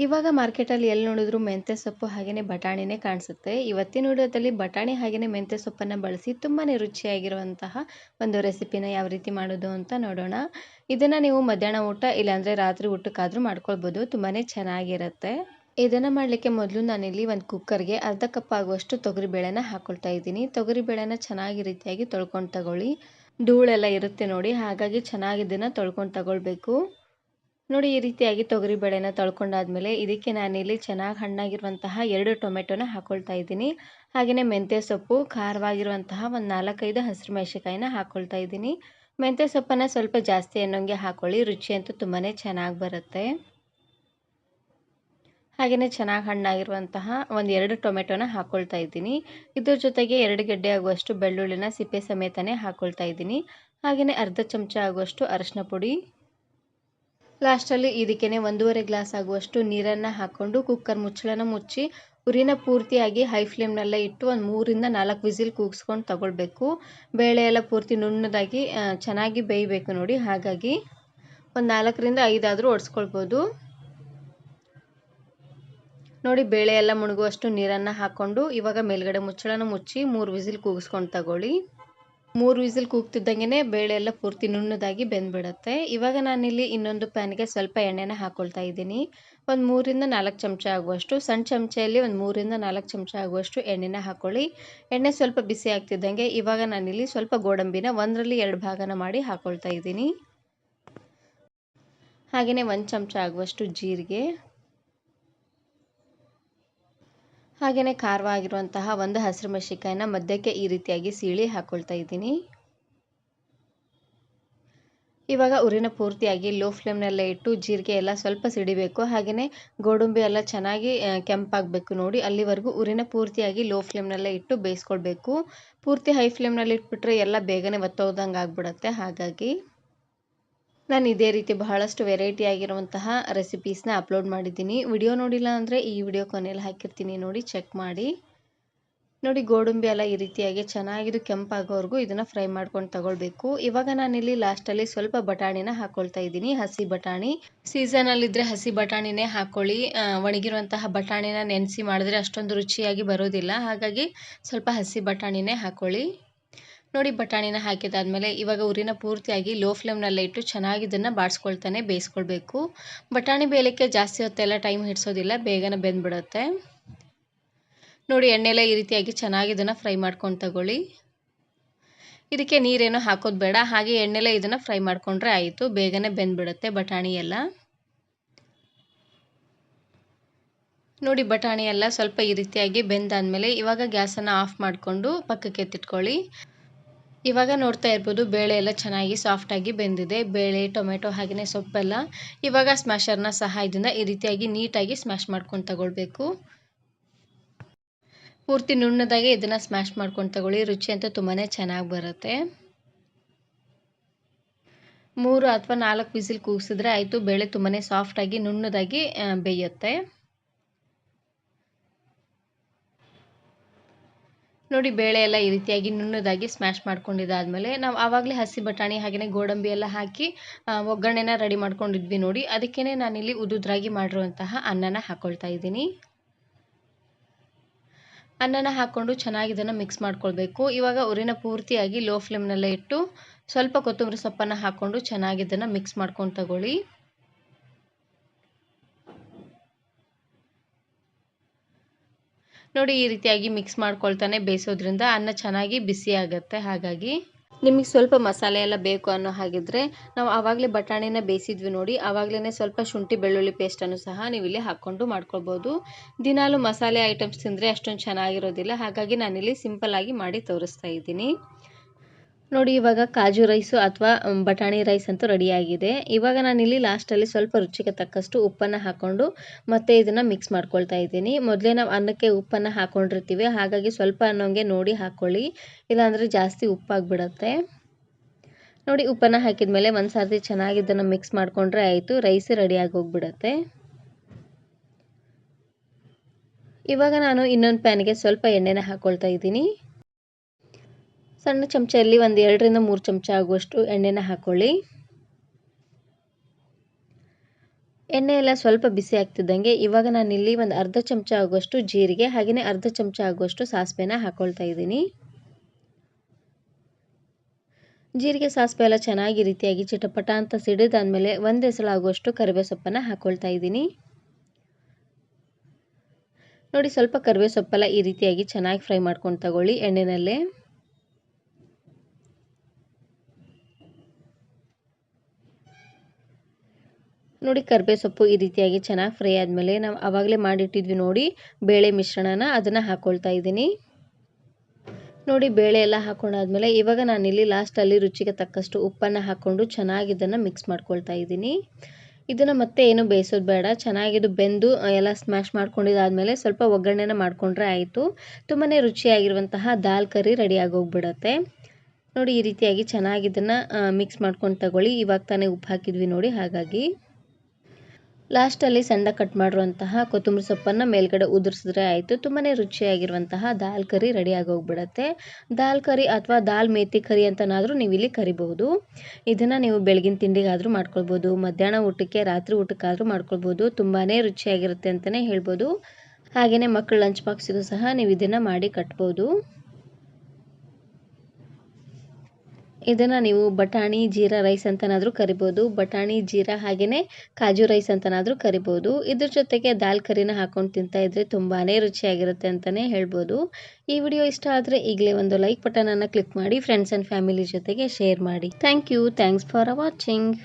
ಇವಾಗ ಮಾರ್ಕೆಟಲ್ಲಿ ಎಲ್ಲಿ ನೋಡಿದ್ರು ಮೆಂತ್ಯ ಸೊಪ್ಪು ಹಾಗೆಯೇ ಬಟಾಣಿನೇ ಕಾಣಿಸುತ್ತೆ. ಇವತ್ತಿನ ವಿಡಿಯೋದಲ್ಲಿ ಬಟಾಣಿ ಹಾಗೆಯೇ ಮೆಂತ್ಯ ಸೊಪ್ಪನ್ನು ಬಳಸಿ ತುಂಬಾ ರುಚಿಯಾಗಿರುವಂತಹ ಒಂದು ರೆಸಿಪಿನ ಯಾವ ರೀತಿ ಮಾಡೋದು ಅಂತ ನೋಡೋಣ. ಇದನ್ನು ನೀವು ಮಧ್ಯಾಹ್ನ ಊಟ ಇಲ್ಲಾಂದರೆ ರಾತ್ರಿ ಊಟಕ್ಕಾದರೂ ಮಾಡ್ಕೊಳ್ಬೋದು. ತುಂಬಾ ಚೆನ್ನಾಗಿರುತ್ತೆ. ಇದನ್ನು ಮಾಡಲಿಕ್ಕೆ ಮೊದಲು ನಾನಿಲ್ಲಿ ಒಂದು ಕುಕ್ಕರ್ಗೆ ಅರ್ಧ ಕಪ್ ಆಗುವಷ್ಟು ತೊಗರಿಬೇಳೆನ ಹಾಕ್ಕೊಳ್ತಾ ಇದ್ದೀನಿ. ತೊಗರಿಬೇಳೆನ ಚೆನ್ನಾಗಿ ರೀತಿಯಾಗಿ ತೊಳ್ಕೊಂಡು ತಗೊಳ್ಳಿ. ಧೂಳೆಲ್ಲ ಇರುತ್ತೆ ನೋಡಿ, ಹಾಗಾಗಿ ಚೆನ್ನಾಗಿ ಇದನ್ನು ತೊಳ್ಕೊಂಡು ತಗೊಳ್ಬೇಕು. ನೋಡಿ, ಈ ರೀತಿಯಾಗಿ ತೊಗರಿಬೇಳೆನ ತೊಳ್ಕೊಂಡಾದ್ಮೇಲೆ ಇದಕ್ಕೆ ನಾನಿಲ್ಲಿ ಚೆನ್ನಾಗಿ ಹಣ್ಣಾಗಿರುವಂತಹ 2 ಟೊಮೆಟೊನ ಹಾಕ್ಕೊಳ್ತಾ ಇದ್ದೀನಿ. ಹಾಗೆಯೇ ಮೆಂತ್ಯ ಸೊಪ್ಪು, ಖಾರವಾಗಿರುವಂತಹ ಒಂದು 4-5 ಹಸಿರು ಮೆಣಸಿನಕಾಯಿನ ಹಾಕ್ಕೊಳ್ತಾ ಇದ್ದೀನಿ. ಮೆಂತ್ಯ ಸೊಪ್ಪನ್ನು ಸ್ವಲ್ಪ ಜಾಸ್ತಿ ಅನ್ನೋಂಗೆ ಹಾಕ್ಕೊಳ್ಳಿ, ರುಚಿ ಅಂತೂ ತುಂಬಾ ಚೆನ್ನಾಗಿ ಬರುತ್ತೆ. ಹಾಗೆಯೇ ಚೆನ್ನಾಗಿ ಹಣ್ಣಾಗಿರುವಂತಹ ಒಂದು 2 ಟೊಮೆಟೊನ ಹಾಕ್ಕೊಳ್ತಾ ಇದ್ದೀನಿ. ಇದ್ರ ಜೊತೆಗೆ 2 ಗೆಡ್ಡೆ ಆಗುವಷ್ಟು ಬೆಳ್ಳುಳ್ಳಿನ ಸಿಪ್ಪೆ ಸಮೇತನೇ ಹಾಕ್ಕೊಳ್ತಾ ಇದ್ದೀನಿ. ಹಾಗೆಯೇ ಅರ್ಧ ಚಮಚ ಆಗುವಷ್ಟು ಅರಿಶಿನ ಪುಡಿ. ಲಾಸ್ಟಲ್ಲಿ ಇದಕ್ಕೆ 1.5 ಗ್ಲಾಸ್ ಆಗುವಷ್ಟು ನೀರನ್ನು ಹಾಕ್ಕೊಂಡು ಕುಕ್ಕರ್ ಮುಚ್ಚಳನ ಮುಚ್ಚಿ ಉರಿನ ಪೂರ್ತಿಯಾಗಿ ಹೈ ಫ್ಲೇಮ್ನಲ್ಲೇ ಇಟ್ಟು ಒಂದು 3-4 ವಿಸಿಲ್ ಕೂಗಿಸ್ಕೊಂಡು ತಗೊಳ್ಬೇಕು. ಬೇಳೆ ಎಲ್ಲ ಪೂರ್ತಿ ನುಣ್ಣದಾಗಿ ಚೆನ್ನಾಗಿ ಬೇಯಬೇಕು ನೋಡಿ, ಹಾಗಾಗಿ ಒಂದು 4-5 ಆದರೂ ಒಡ್ಸ್ಕೊಳ್ಬೋದು. ನೋಡಿ, ಬೇಳೆ ಎಲ್ಲ ಮುಳುಗುವಷ್ಟು ನೀರನ್ನು ಹಾಕ್ಕೊಂಡು ಇವಾಗ ಮೇಲ್ಗಡೆ ಮುಚ್ಚಳನ ಮುಚ್ಚಿ 3 ವಿಸಿಲ್ ಕೂಗಿಸ್ಕೊಂಡು ತಗೊಳ್ಳಿ. 3 ವಿಸಿಲ್ ಕೂಗ್ತಿದ್ದಂಗೆ ಬೇಳೆ ಎಲ್ಲ ಪೂರ್ತಿ ನುಣ್ಣದಾಗಿ ಬೆಂದ್ಬಿಡುತ್ತೆ. ಇವಾಗ ನಾನಿಲ್ಲಿ ಇನ್ನೊಂದು ಪ್ಯಾನ್ಗೆ ಸ್ವಲ್ಪ ಎಣ್ಣೆನ ಹಾಕ್ಕೊಳ್ತಾ ಇದ್ದೀನಿ. ಒಂದು 3-4 ಚಮಚ ಆಗುವಷ್ಟು, ಸಣ್ಣ ಚಮಚೆಯಲ್ಲಿ ಒಂದು 3-4 ಚಮಚ ಆಗುವಷ್ಟು ಎಣ್ಣೆನ ಹಾಕ್ಕೊಳ್ಳಿ. ಎಣ್ಣೆ ಸ್ವಲ್ಪ ಬಿಸಿ ಆಗ್ತಿದ್ದಂಗೆ ಇವಾಗ ನಾನಿಲ್ಲಿ ಸ್ವಲ್ಪ ಗೋಡಂಬಿನ 1ರಲ್ಲಿ 2 ಭಾಗನ ಮಾಡಿ ಹಾಕ್ಕೊಳ್ತಾ ಇದ್ದೀನಿ. ಹಾಗೆಯೇ 1 ಚಮಚ ಆಗುವಷ್ಟು ಜೀರಿಗೆ, ಹಾಗೆಯೇ ಖಾರವಾಗಿರುವಂತಹ ಒಂದು ಹಸಿರು ಮೆಣಸಿನಕಾಯಿನ ಮಧ್ಯಕ್ಕೆ ಈ ರೀತಿಯಾಗಿ ಸೀಳಿ ಹಾಕ್ಕೊಳ್ತಾ ಇದ್ದೀನಿ. ಇವಾಗ ಉರಿನ ಪೂರ್ತಿಯಾಗಿ ಲೋ ಫ್ಲೇಮ್ನಲ್ಲೇ ಇಟ್ಟು ಜೀರಿಗೆ ಎಲ್ಲ ಸ್ವಲ್ಪ ಸಿಡಿಬೇಕು. ಹಾಗೆಯೇ ಗೋಡಂಬಿ ಎಲ್ಲ ಚೆನ್ನಾಗಿ ಕೆಂಪಾಗಬೇಕು ನೋಡಿ, ಅಲ್ಲಿವರೆಗೂ ಉರಿನ ಪೂರ್ತಿಯಾಗಿ ಲೋ ಫ್ಲೇಮ್ನಲ್ಲೇ ಇಟ್ಟು ಬೇಯಿಸ್ಕೊಳ್ಬೇಕು. ಪೂರ್ತಿ ಹೈ ಫ್ಲೇಮ್ನಲ್ಲಿ ಇಟ್ಬಿಟ್ರೆ ಎಲ್ಲ ಬೇಗನೆ ಒತ್ತೋದಂಗೆ ಆಗಿಬಿಡುತ್ತೆ. ಹಾಗಾಗಿ ನಾನು ಇದೇ ರೀತಿ ಬಹಳಷ್ಟು ವೆರೈಟಿ ಆಗಿರುವಂತಹ ರೆಸಿಪೀಸ್ನ ಅಪ್ಲೋಡ್ ಮಾಡಿದ್ದೀನಿ. ವಿಡಿಯೋ ನೋಡಿಲ್ಲ ಅಂದರೆ ಈ ವಿಡಿಯೋ ಕೊನೆಯಲ್ಲಿ ಹಾಕಿರ್ತೀನಿ, ನೋಡಿ ಚೆಕ್ ಮಾಡಿ. ನೋಡಿ, ಗೋಡಂಬಿ ಎಲ್ಲ ಈ ರೀತಿಯಾಗಿ ಚೆನ್ನಾಗಿದು ಕೆಂಪಾಗೋವರೆಗೂ ಇದನ್ನು ಫ್ರೈ ಮಾಡ್ಕೊಂಡು ತಗೊಳ್ಬೇಕು. ಇವಾಗ ನಾನಿಲ್ಲಿ ಲಾಸ್ಟಲ್ಲಿ ಸ್ವಲ್ಪ ಬಟಾಣಿನ ಹಾಕ್ಕೊಳ್ತಾ ಇದ್ದೀನಿ, ಹಸಿ ಬಟಾಣಿ. ಸೀಸನಲ್ಲಿದ್ದರೆ ಹಸಿ ಬಟಾಣಿನೇ ಹಾಕ್ಕೊಳ್ಳಿ. ಒಣಗಿರುವಂತಹ ಬಟಾಣಿನ ನೆನೆಸಿ ಮಾಡಿದ್ರೆ ಅಷ್ಟೊಂದು ರುಚಿಯಾಗಿ ಬರೋದಿಲ್ಲ, ಹಾಗಾಗಿ ಸ್ವಲ್ಪ ಹಸಿ ಬಟಾಣಿನೇ ಹಾಕ್ಕೊಳ್ಳಿ. ನೋಡಿ, ಬಟಾಣಿನ ಹಾಕಿದಾದ್ಮೇಲೆ ಇವಾಗ ಉರಿನ ಪೂರ್ತಿಯಾಗಿ ಲೋ ಫ್ಲೇಮ್ನಲ್ಲೇ ಇಟ್ಟು ಚೆನ್ನಾಗಿ ಇದನ್ನು ಬಾಡಿಸ್ಕೊಳ್ತಾನೆ ಬೇಯಿಸ್ಕೊಳ್ಬೇಕು. ಬಟಾಣಿ ಬೇಯಲಿಕ್ಕೆ ಜಾಸ್ತಿ ಹೊತ್ತೆಲ್ಲ ಟೈಮ್ ಹಿಡಿಸೋದಿಲ್ಲ, ಬೇಗನೆ ಬೆಂದ್ಬಿಡುತ್ತೆ. ನೋಡಿ, ಎಣ್ಣೆಲ್ಲ ಈ ರೀತಿಯಾಗಿ ಚೆನ್ನಾಗಿ ಇದನ್ನು ಫ್ರೈ ಮಾಡ್ಕೊಂಡು ತಗೊಳ್ಳಿ. ಇದಕ್ಕೆ ನೀರೇನು ಹಾಕೋದು ಬೇಡ, ಹಾಗೆ ಎಣ್ಣೆಲ್ಲ ಇದನ್ನು ಫ್ರೈ ಮಾಡ್ಕೊಂಡ್ರೆ ಆಯಿತು, ಬೇಗನೆ ಬೆಂದ್ಬಿಡುತ್ತೆ ಬಟಾಣಿ ಎಲ್ಲ. ನೋಡಿ, ಬಟಾಣಿ ಎಲ್ಲ ಸ್ವಲ್ಪ ಈ ರೀತಿಯಾಗಿ ಬೆಂದಾದ್ಮೇಲೆ ಇವಾಗ ಗ್ಯಾಸನ್ನು ಆಫ್ ಮಾಡಿಕೊಂಡು ಪಕ್ಕಕ್ಕೆ ಎತ್ತಿಟ್ಕೊಳ್ಳಿ. ಇವಾಗ ನೋಡ್ತಾ ಇರ್ಬೋದು, ಬೇಳೆ ಎಲ್ಲ ಚೆನ್ನಾಗಿ ಸಾಫ್ಟಾಗಿ ಬೆಂದಿದೆ. ಬೇಳೆ, ಟೊಮೆಟೊ ಹಾಗೆಯೇ ಸೊಪ್ಪೆಲ್ಲ ಇವಾಗ ಸ್ಮ್ಯಾಶರ್ನ ಸಹಾಯದಿಂದ ಈ ರೀತಿಯಾಗಿ ನೀಟಾಗಿ ಸ್ಮ್ಯಾಶ್ ಮಾಡ್ಕೊಂಡು ತಗೊಳ್ಬೇಕು. ಪೂರ್ತಿ ನುಣ್ಣದಾಗಿ ಇದನ್ನು ಸ್ಮ್ಯಾಶ್ ಮಾಡ್ಕೊಂಡು ತಗೊಳ್ಳಿ, ರುಚಿ ಅಂತೂ ತುಂಬಾ ಚೆನ್ನಾಗಿ ಬರುತ್ತೆ. 3 ಅಥವಾ 4 ವಿಸಿಲ್ ಕೂಗಿಸಿದ್ರೆ ಆಯಿತು, ಬೇಳೆ ತುಂಬಾ ಸಾಫ್ಟಾಗಿ ನುಣ್ಣದಾಗಿ ಬೇಯುತ್ತೆ. ನೋಡಿ, ಬೇಳೆ ಎಲ್ಲ ಈ ರೀತಿಯಾಗಿ ನುಣ್ಣದಾಗಿ ಸ್ಮ್ಯಾಶ್ ಮಾಡ್ಕೊಂಡಿದ್ದಾದಮೇಲೆ ನಾವು ಆವಾಗಲೇ ಹಸಿ ಬಟಾಣಿ ಹಾಗೆಯೇ ಗೋಡಂಬಿ ಎಲ್ಲ ಹಾಕಿ ಒಗ್ಗರಣೆನ ರೆಡಿ ಮಾಡ್ಕೊಂಡಿದ್ವಿ ನೋಡಿ, ಅದಕ್ಕೇ ನಾನಿಲ್ಲಿ ಉದುದ್ರಾಗಿ ಮಾಡಿರುವಂತಹ ಅನ್ನನ ಹಾಕ್ಕೊಳ್ತಾ ಇದ್ದೀನಿ. ಅನ್ನನ ಹಾಕ್ಕೊಂಡು ಚೆನ್ನಾಗಿ ಇದನ್ನು ಮಿಕ್ಸ್ ಮಾಡ್ಕೊಳ್ಬೇಕು. ಇವಾಗ ಉರಿನ ಪೂರ್ತಿಯಾಗಿ ಲೋ ಫ್ಲೇಮ್ನಲ್ಲೇ ಇಟ್ಟು ಸ್ವಲ್ಪ ಕೊತ್ತಂಬರಿ ಸೊಪ್ಪನ್ನು ಹಾಕ್ಕೊಂಡು ಚೆನ್ನಾಗಿ ಇದನ್ನು ಮಿಕ್ಸ್ ಮಾಡ್ಕೊಂಡು ತಗೊಳ್ಳಿ. ನೋಡಿ, ಈ ರೀತಿಯಾಗಿ ಮಿಕ್ಸ್ ಮಾಡ್ಕೊಳ್ತಾನೆ ಬೇಯಿಸೋದ್ರಿಂದ ಅನ್ನ ಚೆನ್ನಾಗಿ ಬಿಸಿ ಆಗುತ್ತೆ. ಹಾಗಾಗಿ ನಿಮಗೆ ಸ್ವಲ್ಪ ಮಸಾಲೆ ಎಲ್ಲ ಬೇಕು ಅನ್ನೋ ಹಾಗಿದ್ರೆ ನಾವು ಆವಾಗಲೇ ಬಟಾಣಿನ ಬೇಯಿಸಿದ್ವಿ ನೋಡಿ, ಆವಾಗಲೇ ಸ್ವಲ್ಪ ಶುಂಠಿ ಬೆಳ್ಳುಳ್ಳಿ ಪೇಸ್ಟನ್ನು ಸಹ ನೀವು ಇಲ್ಲಿ ಹಾಕ್ಕೊಂಡು ಮಾಡ್ಕೊಳ್ಬೋದು. ದಿನಾಲು ಮಸಾಲೆ ಐಟಮ್ಸ್ ತಿಂದರೆ ಅಷ್ಟೊಂದು ಚೆನ್ನಾಗಿರೋದಿಲ್ಲ, ಹಾಗಾಗಿ ನಾನಿಲ್ಲಿ ಸಿಂಪಲ್ಲಾಗಿ ಮಾಡಿ ತೋರಿಸ್ತಾ ಇದ್ದೀನಿ. ನೋಡಿ, ಇವಾಗ ಕಾಜು ರೈಸು ಅಥವಾ ಬಟಾಣಿ ರೈಸ್ ಅಂತೂ ರೆಡಿಯಾಗಿದೆ. ಇವಾಗ ನಾನಿಲ್ಲಿ ಲಾಸ್ಟಲ್ಲಿ ಸ್ವಲ್ಪ ರುಚಿಗೆ ತಕ್ಕಷ್ಟು ಉಪ್ಪನ್ನು ಹಾಕ್ಕೊಂಡು ಮತ್ತೆ ಇದನ್ನು ಮಿಕ್ಸ್ ಮಾಡ್ಕೊಳ್ತಾ ಇದ್ದೀನಿ. ಮೊದಲೇ ನಾವು ಅನ್ನಕ್ಕೆ ಉಪ್ಪನ್ನು ಹಾಕ್ಕೊಂಡಿರ್ತೀವಿ, ಹಾಗಾಗಿ ಸ್ವಲ್ಪ ಅನ್ನೋಂಗೆ ನೋಡಿ ಹಾಕ್ಕೊಳ್ಳಿ, ಇಲ್ಲಾಂದರೆ ಜಾಸ್ತಿ ಉಪ್ಪಾಗಿಬಿಡತ್ತೆ. ನೋಡಿ, ಉಪ್ಪನ್ನು ಹಾಕಿದ ಮೇಲೆ ಒಂದು ಸರ್ತಿ ಚೆನ್ನಾಗಿ ಇದನ್ನು ಮಿಕ್ಸ್ ಮಾಡಿಕೊಂಡ್ರೆ ಆಯಿತು, ರೈಸ್ ರೆಡಿಯಾಗಿ ಹೋಗ್ಬಿಡತ್ತೆ. ಇವಾಗ ನಾನು ಇನ್ನೊಂದು ಪ್ಯಾನ್ಗೆ ಸ್ವಲ್ಪ ಎಣ್ಣೆನ ಹಾಕ್ಕೊಳ್ತಾ ಇದ್ದೀನಿ. ಸಣ್ಣ ಚಮಚದಲ್ಲಿ ಒಂದು 2-3 ಚಮಚ ಆಗುವಷ್ಟು ಎಣ್ಣೆನ ಹಾಕ್ಕೊಳ್ಳಿ. ಎಣ್ಣೆ ಎಲ್ಲ ಸ್ವಲ್ಪ ಬಿಸಿ ಆಗ್ತಿದ್ದಂಗೆ ಇವಾಗ ನಾನಿಲ್ಲಿ ಒಂದು ಅರ್ಧ ಚಮಚ ಆಗುವಷ್ಟು ಜೀರಿಗೆ ಹಾಗೆಯೇ ಅರ್ಧ ಚಮಚ ಆಗುವಷ್ಟು ಸಾಸಿವೆನ ಹಾಕ್ಕೊಳ್ತಾ ಇದ್ದೀನಿ. ಜೀರಿಗೆ ಸಾಸಿವೆ ಎಲ್ಲ ಚೆನ್ನಾಗಿ ರೀತಿಯಾಗಿ ಚಿಟಪಟ ಅಂತ ಸಿಡಿದಾದ್ಮೇಲೆ ಒಂದು ಎಸಳಾಗುವಷ್ಟು ಕರಿಬೇವು ಸೊಪ್ಪನ್ನು ಹಾಕ್ಕೊಳ್ತಾ ಇದ್ದೀನಿ. ನೋಡಿ, ಸ್ವಲ್ಪ ಕರಿಬೇವು ಸೊಪ್ಪೆಲ್ಲ ಈ ರೀತಿಯಾಗಿ ಚೆನ್ನಾಗಿ ಫ್ರೈ ಮಾಡ್ಕೊಂಡು ತಗೊಳ್ಳಿ ಎಣ್ಣೆನಲ್ಲೇ. ನೋಡಿ, ಕರಿಬೇವು ಸೊಪ್ಪು ಈ ರೀತಿಯಾಗಿ ಚೆನ್ನಾಗಿ ಫ್ರೈ ಆದಮೇಲೆ ನಾವು ಆವಾಗಲೇ ಮಾಡಿಟ್ಟಿದ್ವಿ ನೋಡಿ ಬೇಳೆ ಮಿಶ್ರಣನ, ಅದನ್ನು ಹಾಕ್ಕೊಳ್ತಾ ಇದ್ದೀನಿ. ನೋಡಿ, ಬೇಳೆ ಎಲ್ಲ ಹಾಕೊಂಡಾದ್ಮೇಲೆ ಇವಾಗ ನಾನಿಲ್ಲಿ ಲಾಸ್ಟಲ್ಲಿ ರುಚಿಗೆ ತಕ್ಕಷ್ಟು ಉಪ್ಪನ್ನು ಹಾಕ್ಕೊಂಡು ಚೆನ್ನಾಗಿ ಇದನ್ನು ಮಿಕ್ಸ್ ಮಾಡ್ಕೊಳ್ತಾ ಇದ್ದೀನಿ. ಇದನ್ನು ಮತ್ತೆ ಏನು ಬೇಯಿಸೋದು ಬೇಡ, ಚೆನ್ನಾಗಿದು ಬೆಂದು ಎಲ್ಲ ಸ್ಮ್ಯಾಶ್ ಮಾಡ್ಕೊಂಡಿದ್ದಾದಮೇಲೆ ಸ್ವಲ್ಪ ಒಗ್ಗರಣೆನ ಮಾಡಿಕೊಂಡ್ರೆ ಆಯಿತು. ತುಂಬಾ ರುಚಿಯಾಗಿರುವಂತಹ ದಾಲ್ ಕರಿ ರೆಡಿಯಾಗಿ ಹೋಗ್ಬಿಡತ್ತೆ. ನೋಡಿ, ಈ ರೀತಿಯಾಗಿ ಚೆನ್ನಾಗಿ ಇದನ್ನು ಮಿಕ್ಸ್ ಮಾಡ್ಕೊಂಡು ತಗೊಳ್ಳಿ. ಇವಾಗ ತಾನೇ ಉಪ್ಪು ಹಾಕಿದ್ವಿ ನೋಡಿ, ಹಾಗಾಗಿ ಲಾಸ್ಟಲ್ಲಿ ಸಣ್ಣ ಕಟ್ ಮಾಡಿರುವಂತಹ ಕೊತ್ತಂಬರಿ ಸೊಪ್ಪನ್ನು ಮೇಲ್ಗಡೆ ಉದುರಿಸಿದ್ರೆ ಆಯಿತು. ತುಂಬಾ ರುಚಿಯಾಗಿರುವಂತಹ ದಾಲ್ ಕರಿ ರೆಡಿಯಾಗಿ ಹೋಗ್ಬಿಡತ್ತೆ. ದಾಲ್ ಕರಿ ಅಥವಾ ದಾಲ್ ಮೇಥಿ ಕರಿ ಅಂತನಾದರೂ ನೀವು ಇಲ್ಲಿ ಕರಿಬಹುದು. ಇದನ್ನು ನೀವು ಬೆಳಗಿನ ತಿಂಡಿಗಾದರೂ ಮಾಡ್ಕೊಳ್ಬೋದು, ಮಧ್ಯಾಹ್ನ ಊಟಕ್ಕೆ, ರಾತ್ರಿ ಊಟಕ್ಕಾದರೂ ಮಾಡ್ಕೊಳ್ಬೋದು. ತುಂಬಾ ರುಚಿಯಾಗಿರುತ್ತೆ ಅಂತಲೇ ಹೇಳ್ಬೋದು. ಹಾಗೆಯೇ ಮಕ್ಕಳ ಲಂಚ್ ಬಾಕ್ಸಿಗೂ ಸಹ ನೀವು ಇದನ್ನು ಮಾಡಿ ಕಟ್ಬೋದು. ಇದನ್ನು ನೀವು ಬಟಾಣಿ ಜೀರಾ ರೈಸ್ ಅಂತನಾದರೂ ಕರಿಬೋದು. ಬಟಾಣಿ ಜೀರಾ ಹಾಗೆಯೇ ಕಾಜು ರೈಸ್ ಅಂತನಾದರೂ ಕರಿಬೋದು. ಇದ್ರ ಜೊತೆಗೆ ದಾಲ್ ಕರಿನ ಹಾಕೊಂಡು ತಿಂತಾ ಇದ್ರೆ ತುಂಬಾ ರುಚಿಯಾಗಿರುತ್ತೆ ಅಂತಲೇ ಹೇಳ್ಬೋದು. ಈ ವಿಡಿಯೋ ಇಷ್ಟ ಆದರೆ ಈಗಲೇ ಒಂದು ಲೈಕ್ ಬಟನನ್ನು ಕ್ಲಿಕ್ ಮಾಡಿ ಫ್ರೆಂಡ್ಸ್ ಆ್ಯಂಡ್ ಫ್ಯಾಮಿಲಿ ಜೊತೆಗೆ ಶೇರ್ ಮಾಡಿ. Thanks for watching.